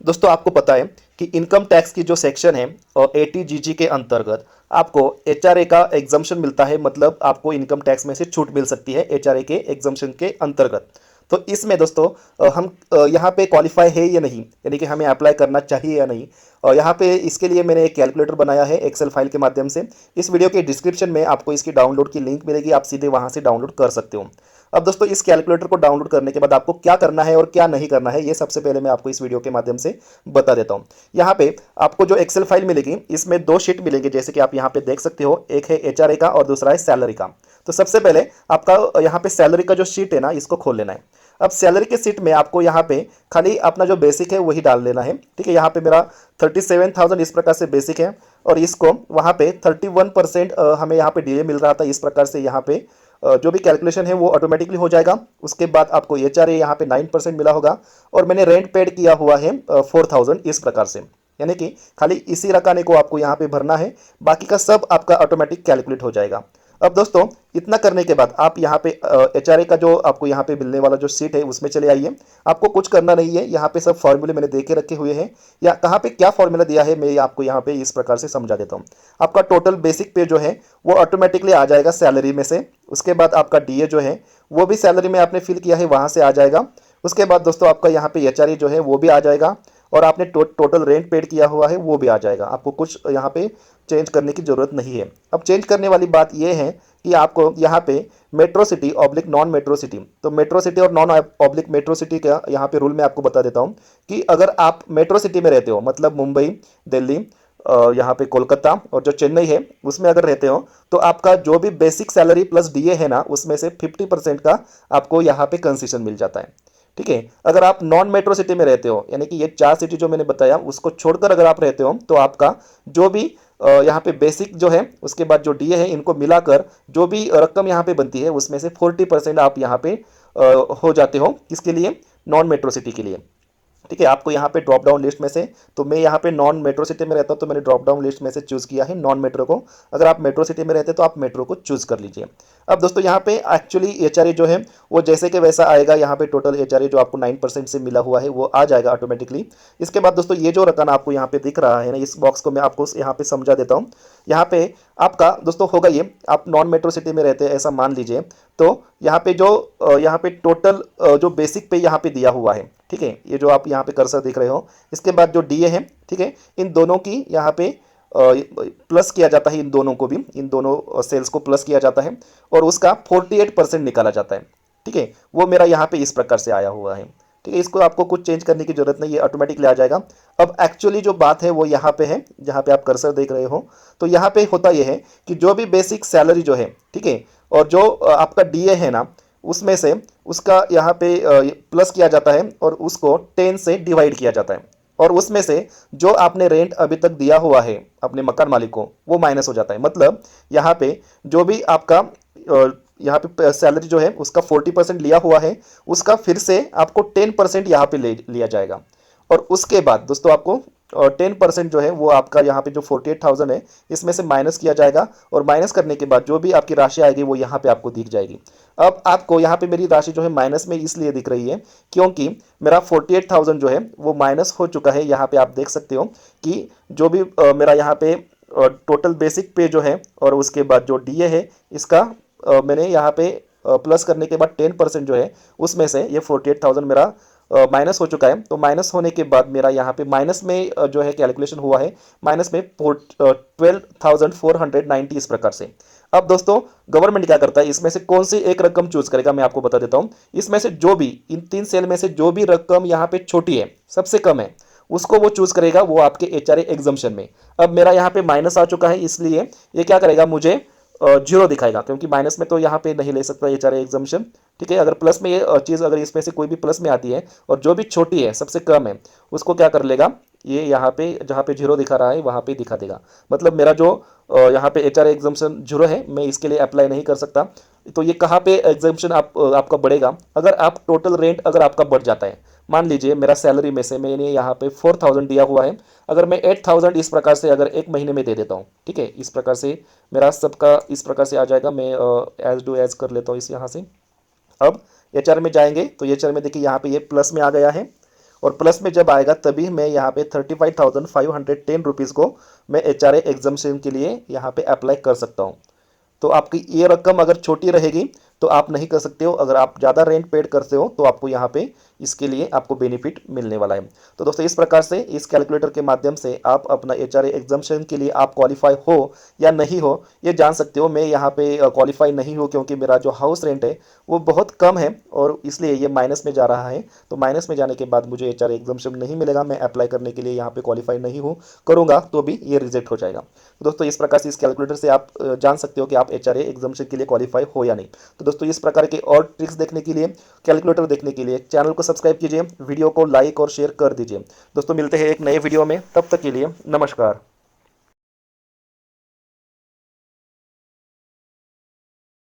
दोस्तों आपको पता है कि इनकम टैक्स की जो सेक्शन है और एटीजीजी के अंतर्गत आपको एचआरए का एग्जम्पशन मिलता है, मतलब आपको इनकम टैक्स में से छूट मिल सकती है एचआरए के एग्जम्पशन के अंतर्गत। तो इसमें दोस्तों हम यहाँ पे क्वालिफाई है या नहीं, यानी कि हमें अप्लाई करना चाहिए या नहीं, और यहाँ पे इसके लिए मैंने एक कैलकुलेटर बनाया है एक्सेल फाइल के माध्यम से। इस वीडियो के डिस्क्रिप्शन में आपको इसकी डाउनलोड की लिंक मिलेगी, आप सीधे वहाँ से डाउनलोड कर सकते हो। अब दोस्तों इस कैलकुलेटर को डाउनलोड करने के बाद आपको क्या करना है और क्या नहीं करना है, ये सबसे पहले मैं आपको इस वीडियो के माध्यम से बता देता हूँ। यहाँ पे आपको जो एक्सेल फाइल मिलेगी इसमें दो शीट मिलेंगे, जैसे कि आप यहाँ पे देख सकते हो, एक है एचआरए का और दूसरा है सैलरी का। तो सबसे पहले आपका यहाँ पे सैलरी का जो शीट है ना, इसको खोल लेना है। अब सैलरी के सीट में आपको यहाँ पे खाली अपना जो बेसिक है वही डाल लेना है। ठीक है, यहाँ पे मेरा 37,000 इस प्रकार से बेसिक है, और इसको वहाँ पे 31% हमें यहाँ पे डीए मिल रहा था। इस प्रकार से यहाँ पे जो भी कैलकुलेशन है वो ऑटोमेटिकली हो जाएगा। उसके बाद आपको एचआरए यहाँ पे 9% मिला होगा, और मैंने रेंट पेड किया हुआ है 4,000 इस प्रकार से, यानी कि खाली इसी रकाने को आपको यहाँ पे भरना है, बाकी का सब आपका ऑटोमेटिक कैलकुलेट हो जाएगा। अब दोस्तों इतना करने के बाद आप यहाँ पे एचआरए का जो आपको यहाँ पे मिलने वाला जो सीट है उसमें चले आइए। आपको कुछ करना नहीं है, यहाँ पे सब फॉर्मूले मैंने दे के रखे हुए हैं, या कहाँ पे क्या फॉर्मूला दिया है मैं आपको यहाँ पे इस प्रकार से समझा देता हूँ। आपका टोटल बेसिक पे जो है वो ऑटोमेटिकली आ जाएगा सैलरी में से। उसके बाद आपका डीए जो है वो भी सैलरी में आपने फिल किया है वहाँ से आ जाएगा। उसके बाद दोस्तों आपका यहाँ पे एचआरए जो है वो भी आ जाएगा, और आपने टोटल रेंट पेड किया हुआ है वो भी आ जाएगा। आपको कुछ यहाँ पे चेंज करने की ज़रूरत नहीं है। अब चेंज करने वाली बात यह है कि आपको यहाँ पे metro city oblique non metro city, तो मेट्रो सिटी और नॉन ऑब्लिक मेट्रो सिटी का यहाँ पे रूल मैं आपको बता देता हूँ कि अगर आप मेट्रो सिटी में रहते हो, मतलब मुंबई, दिल्ली, यहाँ पे कोलकाता और जो चेन्नई है उसमें अगर रहते हो, तो आपका जो भी बेसिक सैलरी प्लस डीए है ना, उसमें से 50% का आपको यहाँ पे कंसेशन मिल जाता है। ठीक है, अगर आप नॉन मेट्रो सिटी में रहते हो, यानी कि ये 4 सिटी जो मैंने बताया उसको छोड़कर अगर आप रहते हो, तो आपका जो भी यहाँ पे बेसिक जो है उसके बाद जो डीए है इनको मिलाकर जो भी रकम यहाँ पे बनती है उसमें से 40% आप यहाँ पे हो जाते हो। किसके लिए? नॉन मेट्रो सिटी के लिए। ठीक है, आपको यहाँ पे ड्रॉप डाउन लिस्ट में से, तो मैं यहाँ पे नॉन मेट्रो सिटी में रहता हूँ तो मैंने ड्रॉप डाउन लिस्ट में से चूज़ किया है नॉन मेट्रो को। अगर आप मेट्रो सिटी में रहते हैं तो आप मेट्रो को चूज़ कर लीजिए। अब दोस्तों यहाँ पे एक्चुअली एचआरए जो है वो जैसे कि वैसा आएगा। यहाँ पे टोटल एचआरए जो आपको 9% से मिला हुआ है वो आ जाएगा ऑटोमेटिकली। इसके बाद दोस्तों ये जो रकम आपको यहाँ पे दिख रहा है ना, इस बॉक्स को मैं आपको यहाँ पे समझा देता हूँ। यहाँ पे आपका दोस्तों होगा ये, आप नॉन मेट्रो सिटी में रहते हैं ऐसा मान लीजिए, तो यहाँ पे जो यहाँ पे टोटल जो बेसिक पे यहाँ पे दिया हुआ है, ठीक है, ये जो आप यहाँ पे कर्सर देख रहे हो, इसके बाद जो डीए है, ठीक है, इन दोनों की यहाँ पे प्लस किया जाता है, इन दोनों को भी, इन दोनों सेल्स को प्लस किया जाता है, और उसका 48% निकाला जाता है। ठीक है, वो मेरा यहाँ पे इस प्रकार से आया हुआ है। ठीक है, इसको आपको कुछ चेंज करने की जरूरत नहीं है, ऑटोमेटिकली आ जाएगा। अब एक्चुअली जो बात है वो यहाँ पे है, जहाँ पे आप कर्सर देख रहे हो, तो यहाँ पे होता यह है कि जो भी बेसिक सैलरी जो है, ठीक है, और जो आपका डीए है ना, उसमें से उसका यहाँ पे प्लस किया जाता है और उसको 10 से डिवाइड किया जाता है, और उसमें से जो आपने रेंट अभी तक दिया हुआ है अपने मकान मालिक को वो माइनस हो जाता है। मतलब यहाँ पे जो भी आपका यहाँ पे सैलरी जो है उसका 40% लिया हुआ है, उसका फिर से आपको 10% यहाँ पे ले लिया जाएगा, और उसके बाद दोस्तों आपको 10% जो है वो आपका यहाँ पे जो 48,000 है इसमें से माइनस किया जाएगा, और माइनस करने के बाद जो भी आपकी राशि आएगी वो यहाँ पे आपको दिख जाएगी। अब आपको यहाँ पे मेरी राशि जो है माइनस में इसलिए दिख रही है क्योंकि मेरा 48,000 जो है वो माइनस हो चुका है। यहाँ पे आप देख सकते हो कि जो भी मेरा यहाँ पे टोटल बेसिक पे जो है और उसके बाद जो डीए है इसका मैंने यहाँ पे प्लस करने के बाद 10% जो है उसमें से ये 48,000 मेरा माइनस हो चुका है। तो माइनस होने के बाद मेरा यहाँ पे माइनस में जो है कैलकुलेशन हुआ है, माइनस में 12,490 इस प्रकार से। अब दोस्तों गवर्नमेंट क्या करता है, इसमें से कौन सी एक रकम चूज करेगा मैं आपको बता देता हूँ। इसमें से जो भी इन 3 सेल में से जो भी रकम यहाँ पे छोटी है, सबसे कम है, उसको वो चूज करेगा, वो आपके एचआरए एग्जम्पशन में। अब मेरा यहाँ पे माइनस आ चुका है, इसलिए ये क्या करेगा, मुझे जीरो दिखाएगा, क्योंकि माइनस में तो यहाँ पे नहीं ले सकता एचआरए एग्जम्पशन। ठीक है, अगर प्लस में ये चीज़ अगर इसमें से कोई भी प्लस में आती है और जो भी छोटी है सबसे कम है उसको क्या कर लेगा, ये यहाँ पे जहाँ पे जीरो दिखा रहा है वहाँ पे दिखा देगा। मतलब मेरा जो यहाँ पे एचआरए एग्जम्पशन जीरो है, मैं इसके लिए अप्लाई नहीं कर सकता। तो ये कहाँ पे एग्जम्पशन आपका बढ़ेगा, अगर आप टोटल रेंट अगर आपका बढ़ जाता है। मान लीजिए मेरा सैलरी में से मैंने यहाँ पे 4,000 दिया हुआ है, अगर मैं 8,000 इस प्रकार से अगर एक महीने में दे देता हूँ, ठीक है, इस प्रकार से मेरा सबका इस प्रकार से आ जाएगा। मैं एज डू एज कर लेता हूँ इस यहाँ से। अब एचआर में जाएंगे तो एचआर में देखिए यहाँ पे ये प्लस में आ गया है, और प्लस में जब आएगा तभी मैं यहाँ पे 35,510 रुपीज़ को मैं HRA एग्जामेशन के लिए यहाँ पे अप्लाई कर सकता हूँ। तो आपकी ये रकम अगर छोटी रहेगी तो आप नहीं कर सकते हो। अगर आप ज़्यादा रेंट पेड करते हो तो आपको यहाँ पे इसके लिए आपको बेनिफिट मिलने वाला है। तो दोस्तों इस प्रकार से इस कैलकुलेटर के माध्यम से आप अपना HRA एग्जामेशन के लिए आप क्वालिफाई हो या नहीं हो ये जान सकते हो। मैं यहाँ पे क्वालिफाई नहीं हूँ क्योंकि मेरा जो हाउस रेंट है वो बहुत कम है और इसलिए ये माइनस में जा रहा है। तो माइनस में जाने के बाद मुझे HRA एग्जामेशन नहीं मिलेगा। मैं अप्लाई करने के लिए यहाँ पे क्वालिफाई नहीं हूँ, करूँगा तो भी ये रिजेक्ट हो जाएगा। तो दोस्तों इस प्रकार से इस कैलकुलेटर से आप जान सकते हो कि आप HRA एग्जामेशन के लिए क्वालिफाई हो या नहीं। तो दोस्तों इस प्रकार के और ट्रिक्स देखने के लिए, कैलकुलेटर देखने के लिए चैनल को सब्सक्राइब कीजिए, वीडियो को लाइक और शेयर कर दीजिए। दोस्तों मिलते हैं एक नए वीडियो में, तब तक के लिए नमस्कार।